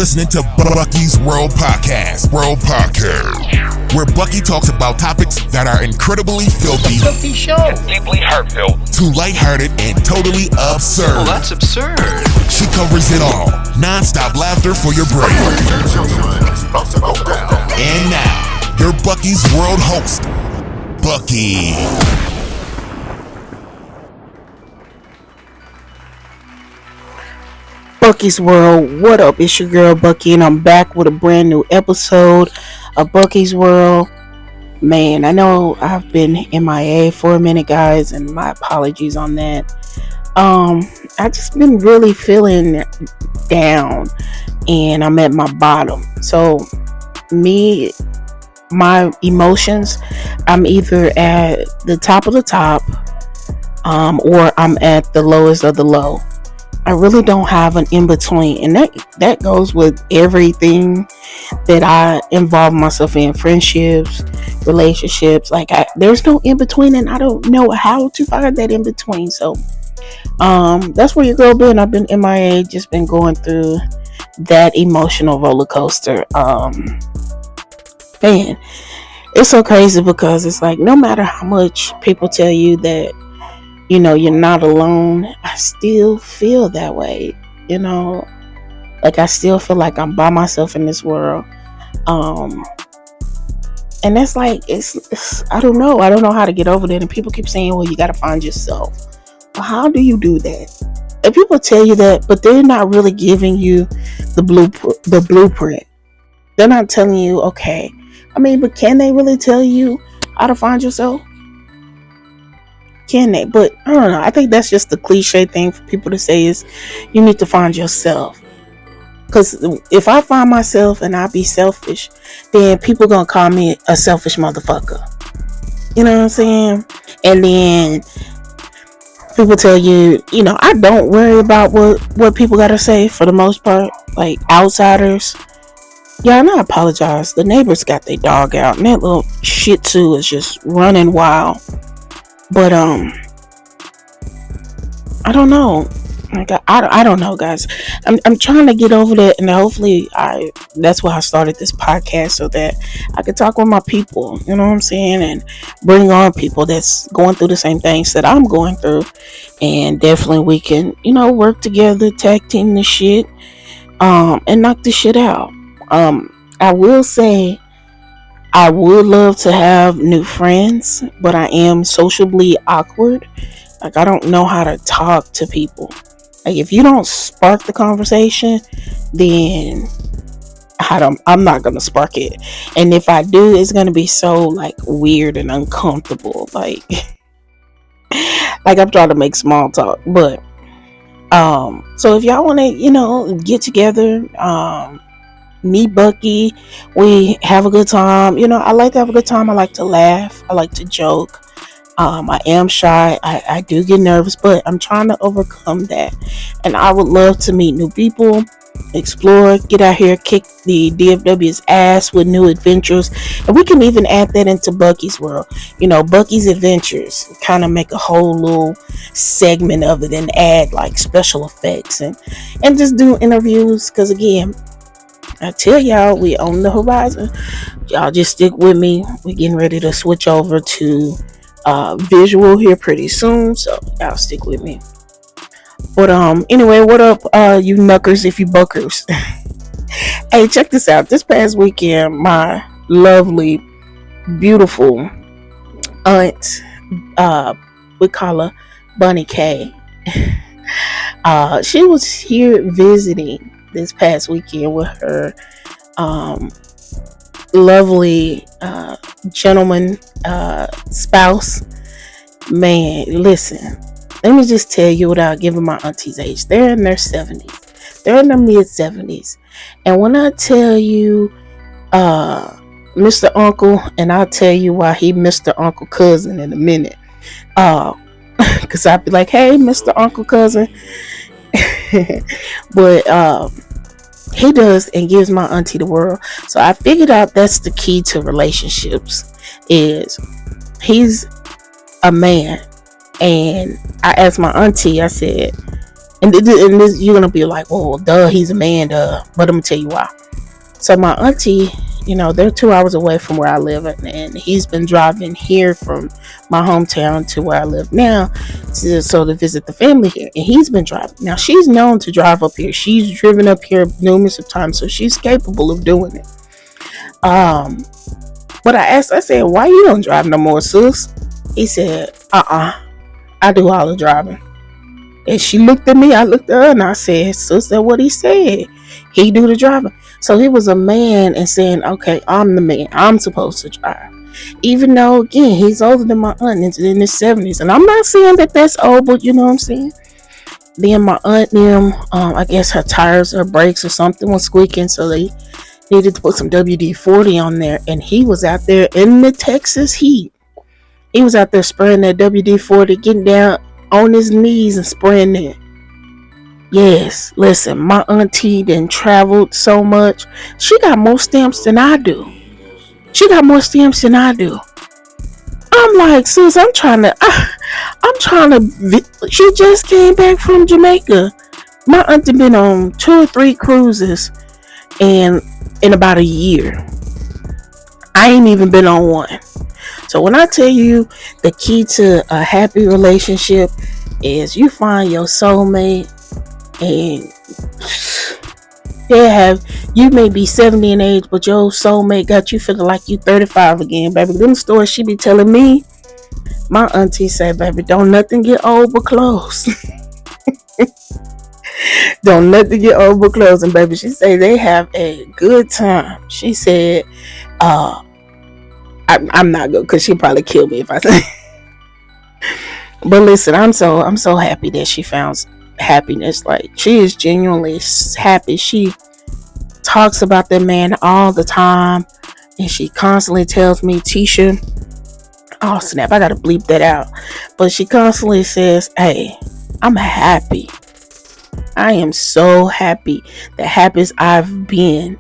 listening to Bucky's World Podcast. Where Bucky talks about topics that are incredibly filthy, deeply heartfelt, too lighthearted, and totally absurd. Well, that's absurd. She covers it all. Non-stop laughter for your brain. And now, your Bucky's World host, Bucky. Bucky's World, what up? It's your girl Bucky, and I'm back with a brand new episode of Bucky's World. Man, I know I've been MIA for a minute, guys, and my apologies on that. I just been really feeling down, and I'm at my bottom. So, my emotions, I'm either at the top of the top, or I'm at the lowest of the low. I really don't have an in-between, and that goes with everything that I involve myself in, friendships, relationships. There's no in-between, and I don't know how to find that in-between. So that's where your girl been. I've been MIA, just been going through that emotional roller coaster. Man, it's so crazy because it's like no matter how much people tell you that you're not alone, I still feel that way. I still feel like I'm by myself in this world. And that's like, it's I don't know how to get over that. And people keep saying, well, you got to find yourself. Well, how do you do that? And people tell you that, but they're not really giving you the blueprint. They're not telling you, okay. But can they really tell you how to find yourself? Can they? But I don't know. I think that's just the cliche thing for people to say is you need to find yourself. Because if I find myself and I be selfish, then people gonna call me a selfish motherfucker. You know what I'm saying? And then people tell you, I don't worry about what people gotta say for the most part. Like outsiders. Yeah, and I apologize. The neighbors got their dog out, and that little shit too is just running wild. But I don't know. I don't know, guys. I'm trying to get over that, and hopefully that's why I started this podcast, so that I could talk with my people, you know what I'm saying, and bring on people that's going through the same things that I'm going through, and definitely we can, work together, tag team this shit, and knock this shit out. I will say I would love to have new friends, but I am sociably awkward. I don't know how to talk to people. If you don't spark the conversation, then I'm not gonna spark it. And if I do, it's gonna be so weird and uncomfortable. I'm trying to make small talk. But so if y'all wanna, get together, me, Bucky, we have a good time. I like to have a good time. I like to laugh. I like to joke. I am shy. I do get nervous, but I'm trying to overcome that. And I would love to meet new people, explore, get out here, kick the DFW's ass with new adventures. And we can even add that into Bucky's World. Bucky's Adventures. Kind of make a whole little segment of it and add special effects and just do interviews. Because again, I tell y'all, we on the horizon. Y'all just stick with me. We're getting ready to switch over to visual here pretty soon, so y'all stick with me. But anyway, what up, you knuckers if you buckers? Hey, check this out. This past weekend, my lovely, beautiful aunt, we call her Bunny K. She was here visiting this past weekend with her lovely gentleman spouse. Man, listen, let me just tell you without giving my auntie's age, they're in their 70s. They're in their mid 70s. And when I tell you Mr. Uncle, and I'll tell you why he Mr. Uncle Cousin in a minute, because I'd be like, hey, Mr. Uncle Cousin. But he does and gives my auntie the world. So I figured out that's the key to relationships, is he's a man. And I asked my auntie, I said, And this, you're gonna be like, well, duh, he's a man, duh. But I'm gonna tell you why. So my auntie, they're 2 hours away from where I live, and he's been driving here from my hometown to where I live now, to visit the family here. And he's been driving. Now she's known to drive up here. She's driven up here numerous of times, so she's capable of doing it. But I said, why you don't drive no more, sis? He said, I do all the driving. And she looked at me, I looked at her, and I said, sis, that's what he said. He do the driving. So he was a man and saying, okay, I'm the man. I'm supposed to drive. Even though, again, he's older than my aunt, in his 70s. And I'm not saying that that's old, but you know what I'm saying? Then my aunt, I guess her tires or brakes or something was squeaking, so they needed to put some WD-40 on there. And he was out there in the Texas heat. He was out there spraying that WD-40, getting down on his knees and spraying it. Yes, listen, my auntie done traveled so much. She got more stamps than I do. I'm like, sis, I'm trying to. She just came back from Jamaica. My auntie been on 2 or 3 cruises, and in about a year, I ain't even been on one. So when I tell you the key to a happy relationship is you find your soulmate, and you may be 70 in age, but your soulmate got you feeling like you 35 again, baby. Them stories she be telling me, my auntie said, baby, don't nothing get old but close. Don't nothing get old but close. And baby, she said they have a good time. She said, I'm not good, because she'll probably kill me if I say. But listen, I'm so happy that she found happiness. Like, she is genuinely happy. She talks about that man all the time, and she constantly tells me, Tisha, oh snap, I gotta bleep that out, but she constantly says, hey, I'm happy. I am so happy. The happiest I've been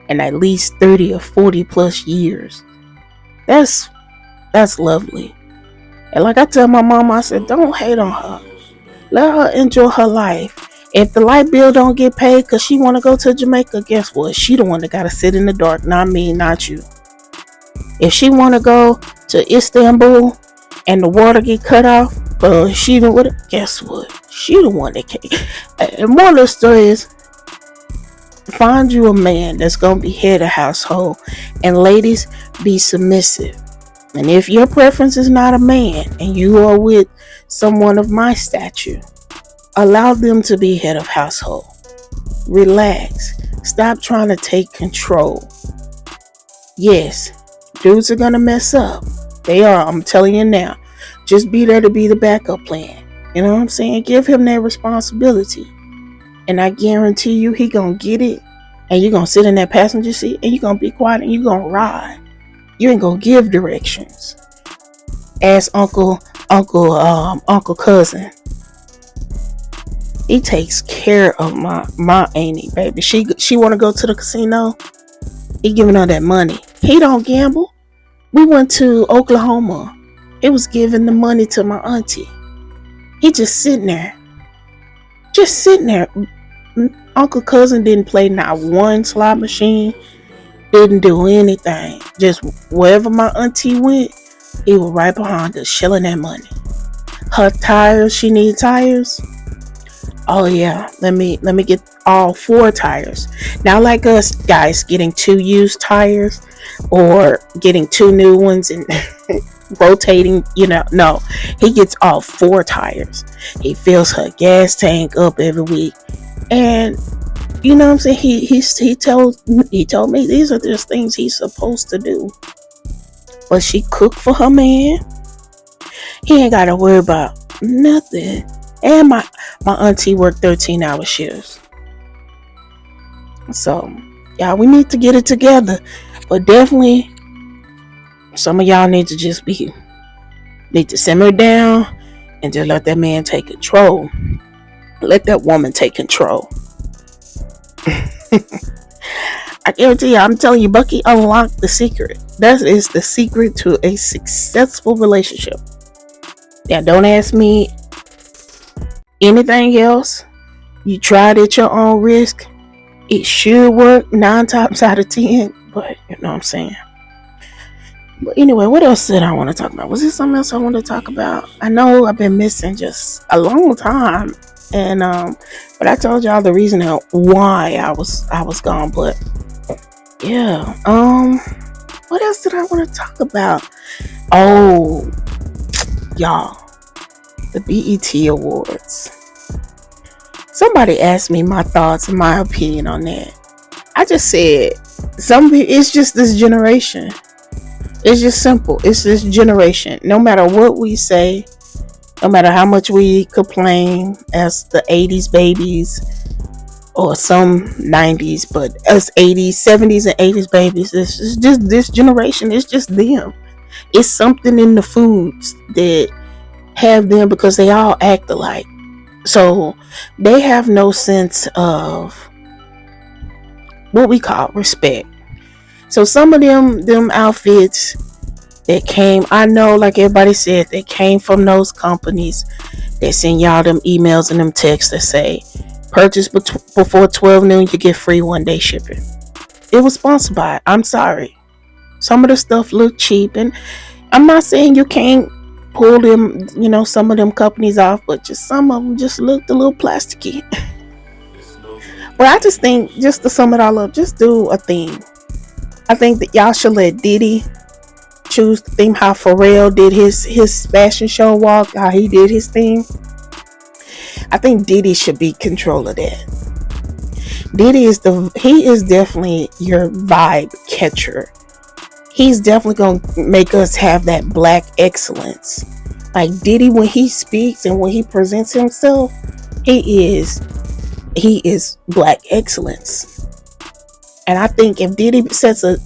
in at least 30 or 40 plus years. That's lovely. And like I tell my mom, I said, don't hate on her. Let her enjoy her life. If the light bill don't get paid because she want to go to Jamaica, guess what? She the one that got to sit in the dark, not me, not you. If she want to go to Istanbul and the water get cut off, she the one, guess what? She the one that can't. And one of the story is, find you a man that's going to be head of household. And ladies, be submissive. And if your preference is not a man and you are with someone of my stature, allow them to be head of household. Relax. Stop trying to take control. Yes, dudes are going to mess up. They are. I'm telling you now. Just be there to be the backup plan. You know what I'm saying? Give him that responsibility. And I guarantee you he going to get it. And you're going to sit in that passenger seat and you're going to be quiet and you're going to ride. You ain't going to give directions. Ask Uncle Cousin. He takes care of my auntie, baby. She want to go to the casino. He giving her that money. He don't gamble. We went to Oklahoma. It was giving the money to my auntie. He just sitting there. Uncle Cousin didn't play not one slot machine. Didn't do anything. Just wherever my auntie went, he was right behind her, shelling that money. Her tires, she need tires. Oh yeah, let me get all 4 tires. Not like us guys getting 2 used tires or getting 2 new ones and rotating, no. He gets all 4 tires. He fills her gas tank up every week. And you know what I'm saying? He told me these are just things he's supposed to do. But she cooked for her man. He ain't gotta worry about nothing. And my auntie worked 13-hour shifts. So, y'all, we need to get it together. But definitely, some of y'all need to simmer down and just let that man take control. Let that woman take control. I guarantee you, I'm telling you, Bucky unlocked the secret. That is the secret to a successful relationship. Now, don't ask me anything else. You try it at your own risk. It should work 9 times out of 10, but you know what I'm saying. But anyway, what else did I want to talk about? Was there something else I wanted to talk about? I know I've been missing just a long time, and but I told y'all the reason why I was gone. But yeah, what else did I want to talk about? Oh, y'all, the BET Awards. Somebody asked me my thoughts and my opinion on that. I just said it's just this generation. It's just simple. It's this generation. No matter what we say, no matter how much we complain as the 80s babies or some 90s, but us 80s, 70s, and 80s babies, this generation. It's just them. It's something in the foods that have them because they all act alike. So they have no sense of what we call respect. So some of them outfits that came, I know, like everybody said, they came from those companies that send y'all them emails and them texts that say, purchase before 12 noon, you get free 1-day shipping. It was sponsored by it. I'm sorry. Some of the stuff looked cheap, and I'm not saying you can't pull them, some of them companies off, but just some of them just looked a little plasticky. But I just think, just to sum it all up, just do a theme. I think that y'all should let Diddy choose the theme, how Pharrell did his fashion show walk, how he did his theme. I think Diddy should be control of that. Diddy is definitely your vibe catcher. He's definitely gonna make us have that black excellence. Like Diddy, when he speaks and when he presents himself, he is black excellence. And I think if Diddy sets a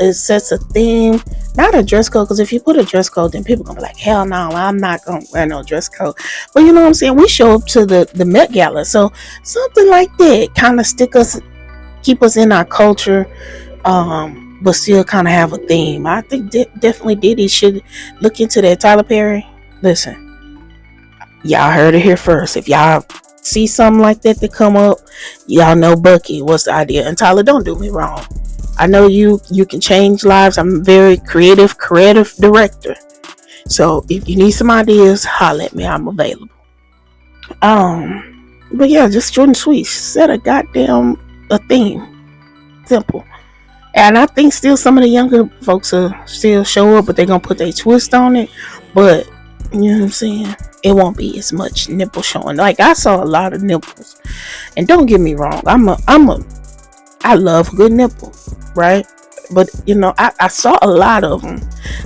theme, not a dress code, because if you put a dress code, then people gonna be like, hell no, I'm not gonna wear no dress code. But you know what I'm saying? We show up to the Met Gala, so something like that kind of keep us in our culture, but still kind of have a theme. I think definitely Diddy should look into that. Tyler Perry, listen, y'all heard it here first. If y'all see something like that come up, y'all know Bucky, what's the idea? And Tyler, don't do me wrong. I know you can change lives. I'm a very creative director. So if you need some ideas, holler at me. I'm available. But yeah, just short and sweet. Set a theme. Simple. And I think still some of the younger folks will still show up, but they're gonna put their twist on it. But you know what I'm saying? It won't be as much nipple showing. Like I saw a lot of nipples, and don't get me wrong, I love a good nipple, right? But I saw a lot of them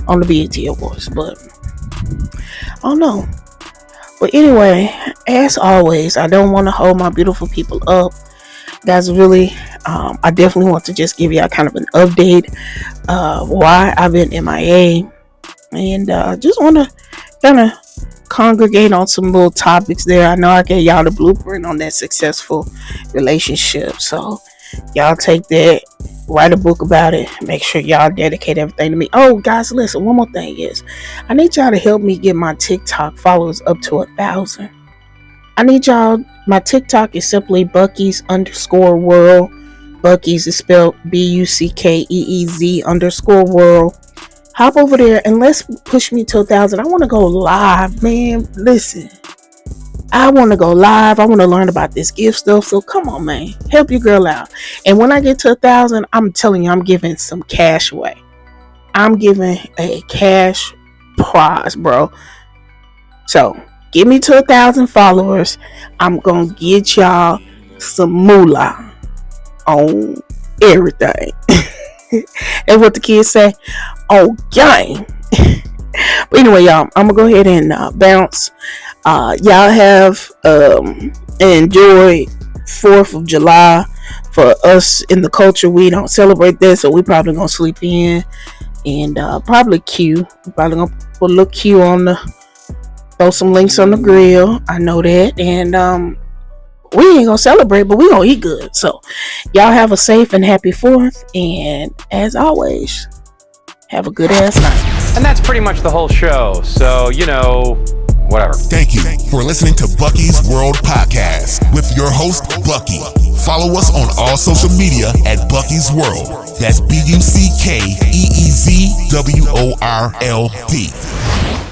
on the BET Awards, but I don't know. But anyway, as always, I don't want to hold my beautiful people up. That's really, I definitely want to just give y'all kind of an update why I've been MIA, and just want to kind of congregate on some little topics there. I know I gave y'all the blueprint on that successful relationship, so y'all take that, write a book about it, make sure y'all dedicate everything to me. Oh guys, listen, one more thing is I need y'all to help me get my TikTok followers up to 1,000. I need y'all. My TikTok is simply Buckeez_world. Buckeez is spelled BUCKEEZ_world. Hop over there and let's push me to 1,000. I want to go live, man. Listen, I want to go live. I want to learn about this gift stuff. So come on, man, help your girl out. And when I get to 1,000, I'm telling you, I'm giving some cash away. I'm giving a cash prize, bro. So get me to 1,000 followers. I'm gonna get y'all some moolah on everything. That's what the kids say. Oh, gang. But anyway, y'all, I'm gonna go ahead and bounce. Y'all have enjoy 4th of July. For us in the culture, we don't celebrate that, so we probably gonna sleep in and probably Q. We're probably gonna put a little Q on throw some links on the grill. I know that, and we ain't gonna celebrate, but we gonna eat good. So y'all have a safe and happy 4th, and as always, have a good ass night. And that's pretty much the whole show. So, whatever. Thank you for listening to Bucky's World Podcast with your host, Bucky. Follow us on all social media at Bucky's World. That's BUCKEEZWORLD.